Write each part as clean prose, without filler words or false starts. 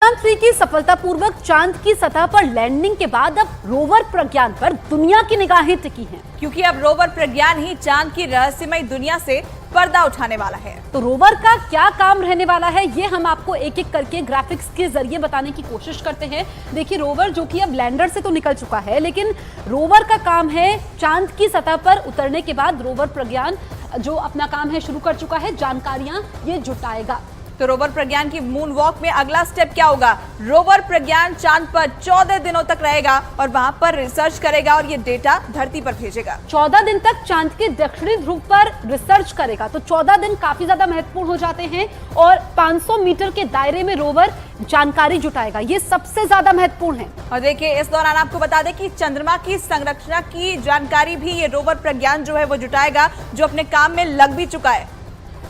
चंद्रयान-3 की सफलतापूर्वक चांद की सतह पर लैंडिंग के बाद अब रोवर प्रज्ञान पर दुनिया की निगाहें टिकी हैं, क्योंकि अब रोवर प्रज्ञान ही चांद की रहस्यमय दुनिया से पर्दा उठाने वाला है। तो रोवर का क्या काम रहने वाला है, ये हम आपको एक एक करके ग्राफिक्स के जरिए बताने की कोशिश करते हैं। देखिए, रोवर जो कि अब लैंडर से तो निकल चुका है, लेकिन रोवर का काम है चांद की सतह पर उतरने के बाद रोवर प्रज्ञान जो अपना काम है शुरू कर चुका है, जानकारियां ये जुटाएगा। तो रोवर प्रज्ञान की मून वॉक में अगला स्टेप क्या होगा? रोवर प्रज्ञान चांद पर 14 दिनों तक रहेगा और वहां पर रिसर्च करेगा और ये डेटा धरती पर भेजेगा। 14 दिन तक चांद के दक्षिणी ध्रुव पर रिसर्च करेगा। तो 14 दिन काफी ज्यादा महत्वपूर्ण हो जाते हैं और 500 मीटर के दायरे में रोवर जानकारी जुटाएगा, ये सबसे ज्यादा महत्वपूर्ण है। और देखिए, इस दौरान आपको बता दें कि चंद्रमा की संरचना की जानकारी भी ये रोवर प्रज्ञान जो है वो जुटाएगा, जो अपने काम में लग भी चुका है।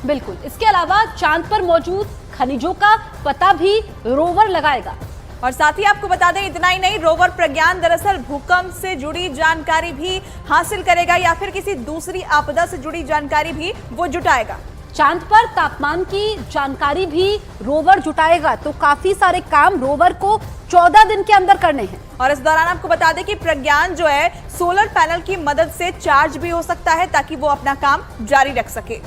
बिल्कुल, इसके अलावा चांद पर मौजूद खनिजों का पता भी रोवर लगाएगा। और साथ ही आपको बता दें, इतना ही नहीं, रोवर प्रज्ञान दरअसल भूकंप से जुड़ी जानकारी भी हासिल करेगा या फिर किसी दूसरी आपदा से जुड़ी जानकारी भी वो जुटाएगा। चांद पर तापमान की जानकारी भी रोवर जुटाएगा। तो काफी सारे काम रोवर को 14 दिन के अंदर करने हैं। और इस दौरान आपको बता दें कि प्रज्ञान जो है सोलर पैनल की मदद से चार्ज भी हो सकता है ताकि वो अपना काम जारी रख सके।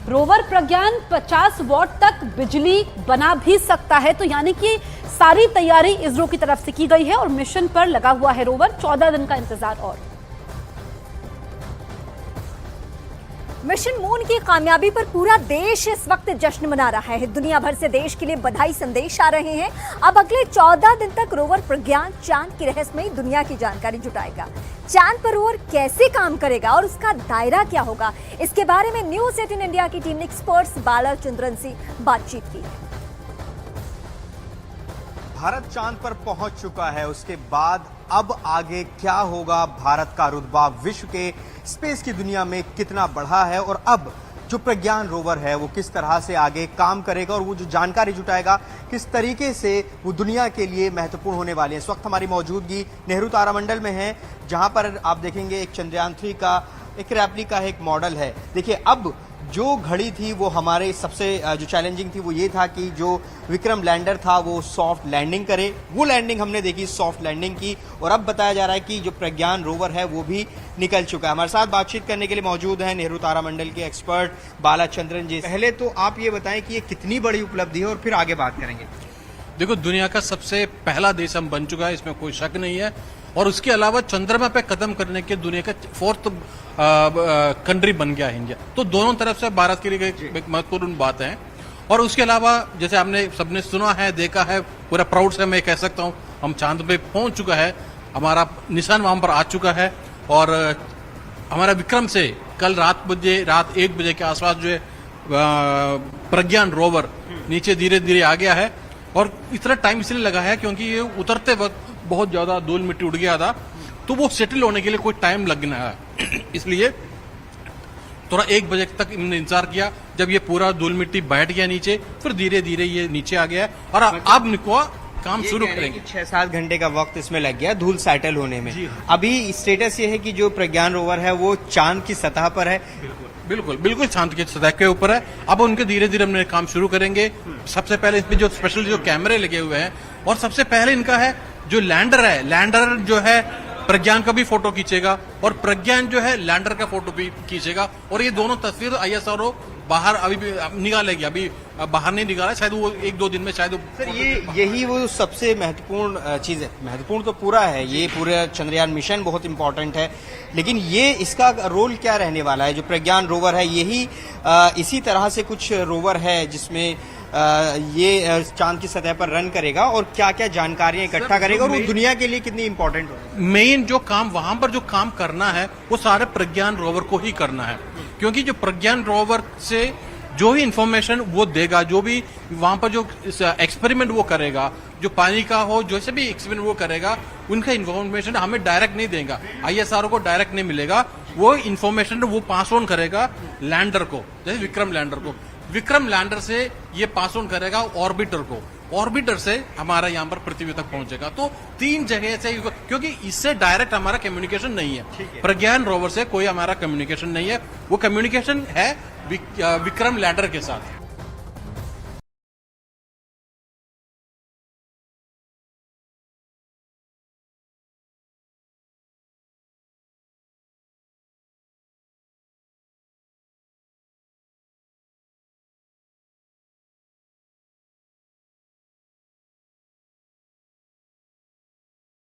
रोवर प्रज्ञान 50 वॉट तक बिजली बना भी सकता है। तो यानी कि सारी तैयारी इसरो की तरफ से की गई है और मिशन पर लगा हुआ है रोवर। 14 दिन का इंतजार और मिशन मून की कामयाबी पर पूरा देश इस वक्त जश्न मना रहा है। दुनिया भर से देश के लिए बधाई संदेश आ रहे हैं। अब अगले 14 दिन तक रोवर प्रज्ञान चांद की रहस्यमयी दुनिया की जानकारी जुटाएगा। चांद पर रोवर कैसे काम करेगा और उसका दायरा क्या होगा, इसके बारे में न्यूज़ 18 इंडिया की टीम ने एक्सपर्ट्स बालाचंद्रन से बातचीत की है। भारत चांद पर पहुंच चुका है, उसके बाद अब आगे क्या होगा? भारत का रुतबा विश्व के स्पेस की दुनिया में कितना बढ़ा है और अब जो प्रज्ञान रोवर है वो किस तरह से आगे काम करेगा और वो जो जानकारी जुटाएगा किस तरीके से वो दुनिया के लिए महत्वपूर्ण होने वाली है। इस वक्त हमारी मौजूदगी नेहरू तारामंडल में है, जहां पर आप देखेंगे एक चंद्रयान-3 का एक रेप्लिका है, एक मॉडल है। देखिए, अब जो घड़ी थी वो हमारे सबसे जो चैलेंजिंग थी वो ये था कि जो विक्रम लैंडर था वो सॉफ्ट लैंडिंग करे। वो लैंडिंग हमने देखी, सॉफ्ट लैंडिंग की, और अब बताया जा रहा है कि जो प्रज्ञान रोवर है वो भी निकल चुका है। हमारे साथ बातचीत करने के लिए मौजूद हैं नेहरू तारामंडल के एक्सपर्ट बालाचंद्रन जी। पहले तो आप ये बताएं कि ये कितनी बड़ी उपलब्धि है और फिर आगे बात करेंगे। देखो, दुनिया का सबसे पहला देश हम बन चुका है, इसमें कोई शक नहीं है। और उसके अलावा चंद्रमा पे कदम करने के दुनिया का 4th कंट्री बन गया है इंडिया। तो दोनों तरफ से भारत के लिए एक महत्वपूर्ण बात है। और उसके अलावा जैसे आपने सबने सुना है, देखा है, पूरा प्राउड से मैं कह सकता हूँ हम चांद पे पहुंच चुका है, हमारा निशान वहां पर आ चुका है। और हमारा विक्रम से कल रात 1 बजे के आसपास जो है प्रज्ञान रोवर नीचे धीरे धीरे आ गया है। और इतना टाइम इसलिए लगा है क्योंकि ये उतरते वक्त बहुत ज्यादा धूल मिट्टी उड़ गया था, तो वो सेटल होने के लिए कोई टाइम लगना है। इसलिए थोड़ा 1 बजे तक इन्होंने इंतजार किया। जब ये पूरा धूल मिट्टी बैठ गया नीचे, फिर धीरे धीरे ये नीचे आ गया और अब निको काम शुरू करेंगे। 6-7 घंटे का वक्त इसमें लग गया धूल सेटल होने में। अभी स्टेटस ये है कि जो प्रज्ञान रोवर है वो चांद की सतह पर है। बिल्कुल चांद की सतह के ऊपर है। अब उनके धीरे धीरे हमने काम शुरू करेंगे। सबसे पहले इसमें जो स्पेशल जो कैमरे लगे हुए हैं, और सबसे पहले इनका है जो लैंडर है, लैंडर जो है प्रज्ञान का भी फोटो खींचेगा और प्रज्ञान जो है लैंडर का फोटो भी खींचेगा। और ये दोनों तस्वीर ISRO बाहर अभी भी निकालेगी, अभी बाहर नहीं निकाला, शायद वो 1-2 दिन में शायद। सर, यही वो सबसे महत्वपूर्ण चीज है। महत्वपूर्ण तो पूरा है, ये पूरा चंद्रयान मिशन बहुत इंपॉर्टेंट है, लेकिन ये इसका रोल क्या रहने वाला है? जो प्रज्ञान रोवर है यही इसी तरह से कुछ रोवर है जिसमें ये चांद की सतह पर रन करेगा और क्या क्या जानकारियां इकट्ठा करेगा और वो दुनिया के लिए कितनी इंपॉर्टेंट होगी? मेन जो काम वहां पर जो काम करना है वो सारे प्रज्ञान रोवर को ही करना है, क्योंकि जो प्रज्ञान रोवर से जो भी इंफॉर्मेशन वो देगा, जो भी वहां पर जो एक्सपेरिमेंट वो करेगा, जो पानी का हो, जैसे भी एक्सपेरिमेंट वो करेगा, उनका इंफॉर्मेशन हमें डायरेक्ट नहीं देगा, ISRO को डायरेक्ट नहीं मिलेगा। वो इंफॉर्मेशन वो पास ऑन करेगा लैंडर को, जैसे विक्रम लैंडर को। विक्रम लैंडर से ये पास ऑन करेगा ऑर्बिटर को, ऑर्बिटर से हमारा यहाँ पर पृथ्वी तक पहुंचेगा। तो 3 जगह से, क्योंकि इससे डायरेक्ट हमारा कम्युनिकेशन नहीं है। प्रज्ञान रोवर से कोई हमारा कम्युनिकेशन नहीं है, वो कम्युनिकेशन है विक्रम लैंडर के साथ।